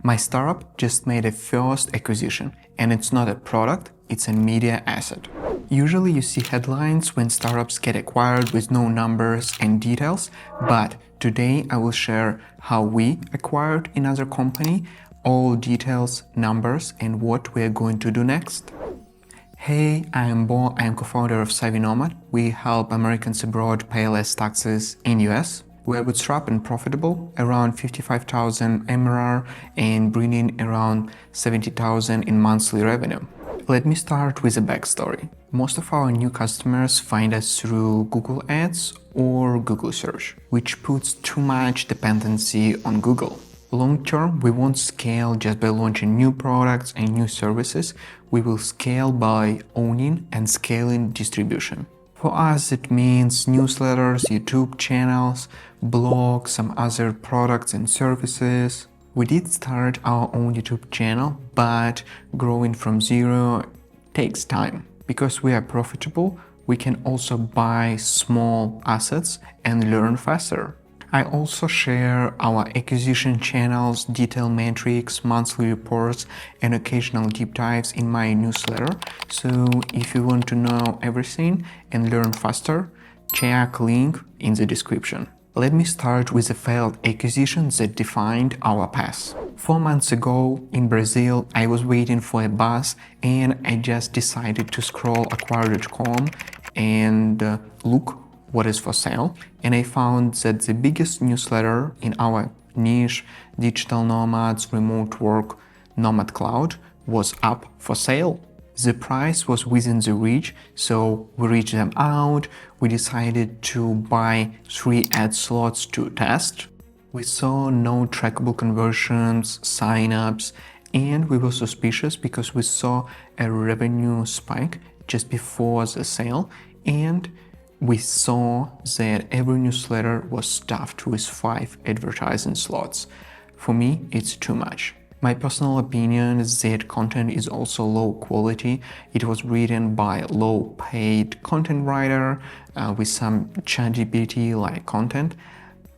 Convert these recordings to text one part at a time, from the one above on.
My startup just made a first acquisition, and it's not a product, it's a media asset. Usually you see headlines when startups get acquired with no numbers and details, but today I will share how we acquired another company, all details, numbers, and what we are going to do next. Hey, I am Bo, I am co-founder of Savvy Nomad. We help Americans abroad pay less taxes in US. We are bootstrapped and profitable, around 55,000 MRR and bringing around 70,000 in monthly revenue. Let me start with a backstory. Most of our new customers find us through Google Ads or Google Search, which puts too much dependency on Google. Long term, we won't scale just by launching new products and new services. We will scale by owning and scaling distribution. For us, it means newsletters, YouTube channels, blogs, some other products and services. We did start our own YouTube channel, but growing from zero takes time. Because we are profitable, we can also buy small assets and learn faster. I also share our acquisition channels, detailed metrics, monthly reports, and occasional deep dives in my newsletter. So if you want to know everything and learn faster, check link in the description. Let me start with a failed acquisition that defined our path. 4 months ago in Brazil, I was waiting for a bus and I just decided to scroll acquire.com and look what is for sale, and I found that the biggest newsletter in our niche, digital nomads, remote work, nomad cloud, was up for sale. The price was within the reach, so we reached them out. We decided to buy 3 ad slots to test. We saw no trackable conversions, signups, and we were suspicious because we saw a revenue spike just before the sale, and we saw that every newsletter was stuffed with 5 advertising slots. For me, it's too much. My personal opinion is that content is also low quality. It was written by a low-paid content writer with some ChatGPT-like content.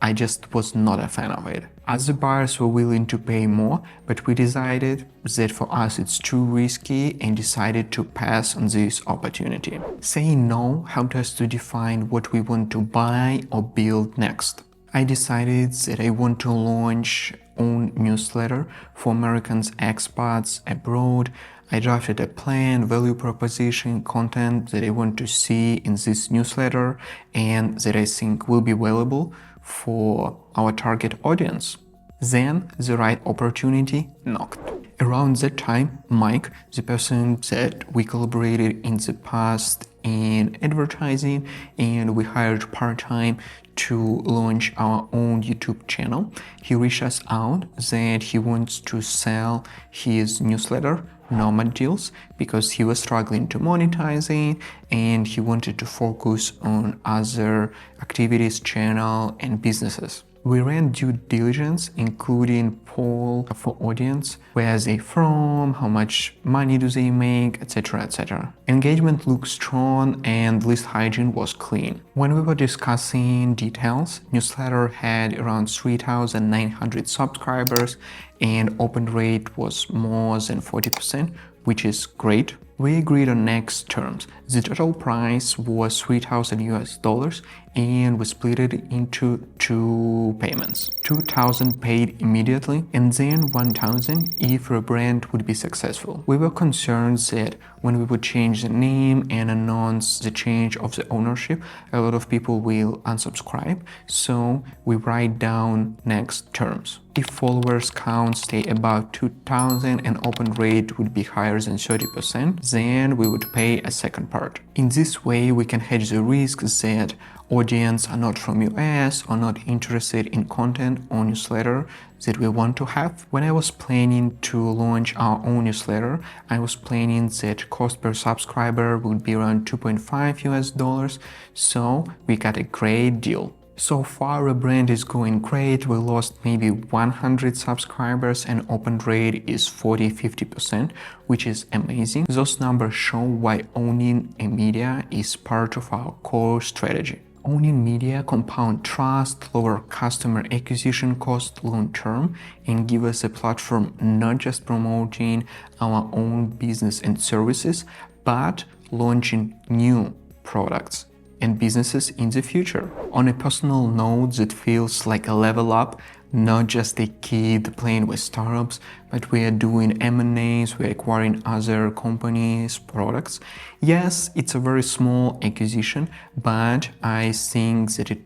I just was not a fan of it. Other buyers were willing to pay more, but we decided that for us it's too risky and decided to pass on this opportunity. Saying no helped us to define what we want to buy or build next. I decided that I want to launch own newsletter for Americans expats abroad. I drafted a plan, value proposition, content that I want to see in this newsletter and that I think will be valuable for our target audience. Then the right opportunity knocked. Around that time, Mike, the person that we collaborated in the past in advertising and we hired part-time to launch our own YouTube channel, he reached us out that he wants to sell his newsletter Nomad Deals because he was struggling to monetizing and he wanted to focus on other activities, channel and businesses. We ran due diligence, including poll for audience, where are they from, how much money do they make, etc, etc. Engagement looked strong and list hygiene was clean. When we were discussing details, newsletter had around 3,900 subscribers and open rate was more than 40%, which is great. We agreed on next terms. The total price was $3,000 and we split it into 2 payments. $2,000 paid immediately and then $1,000 if a brand would be successful. We were concerned that when we would change the name and announce the change of the ownership, a lot of people will unsubscribe, so we write down next terms. If followers count stay above 2,000 and open rate would be higher than 30%, then we would pay a second part. In this way, we can hedge the risk that audience are not from US or not interested in content or newsletter that we want to have. When I was planning to launch our own newsletter, I was planning that cost per subscriber would be around $2.5, so we got a great deal. So far, the brand is going great. We lost maybe 100 subscribers and open rate is 40-50%, which is amazing. Those numbers show why owning a media is part of our core strategy. Owning media compound trust, lower customer acquisition cost long term, and give us a platform not just promoting our own business and services, but launching new products and businesses in the future. On a personal note, it feels like a level up, not just a kid playing with startups, but we are doing M&As, we're acquiring other companies' products. Yes, it's a very small acquisition, but I think that it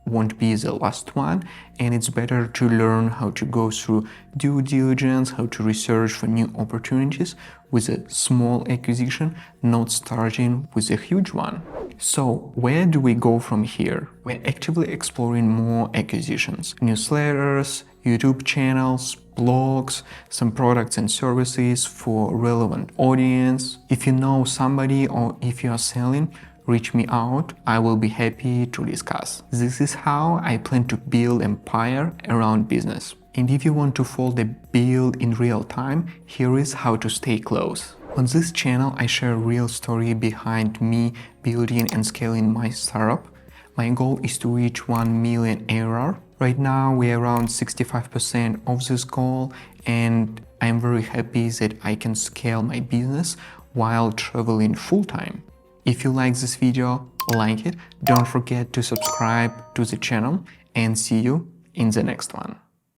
won't be the last one, and it's better to learn how to go through due diligence, how to research for new opportunities with a small acquisition, not starting with a huge one. So where do we go from here? We're actively exploring more acquisitions, newsletters, YouTube channels, blogs, some products and services for relevant audience. If you know somebody or if you are selling, reach me out, I will be happy to discuss. This is how I plan to build empire around business. And if you want to follow the build in real time, here is how to stay close. On this channel, I share a real story behind me building and scaling my startup. My goal is to reach 1 million ARR. Right now, we are around 65% of this goal, and I'm very happy that I can scale my business while traveling full-time. If you like this video, like it, don't forget to subscribe to the channel, and see you in the next one.